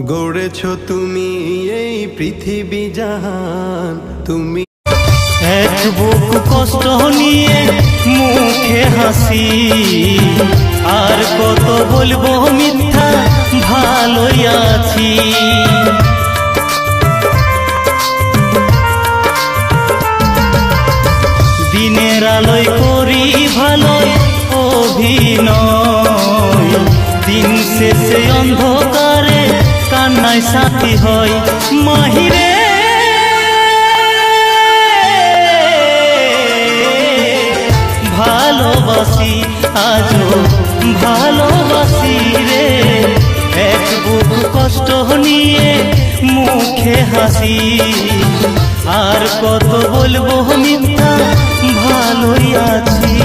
গড়েছ তুমি এই পৃথিবী জাহান, তুমি এক বুক কষ্ট নিয়ে মুখে হাসি, আর কত বলবো মিথ্যা ভালোই আছি। দিনের আলোয় করি ভালোই অভিনয়, দিন শেষে অন্ধকারে কান্নায় সাথী হয়। মাহিরে ভালোবাসি, আজও ভালোবাসি রে, এক বুক কষ্ট নিয়ে মুখে হাসি, আর কত বলবো মিথ্যা ভালোই আছি।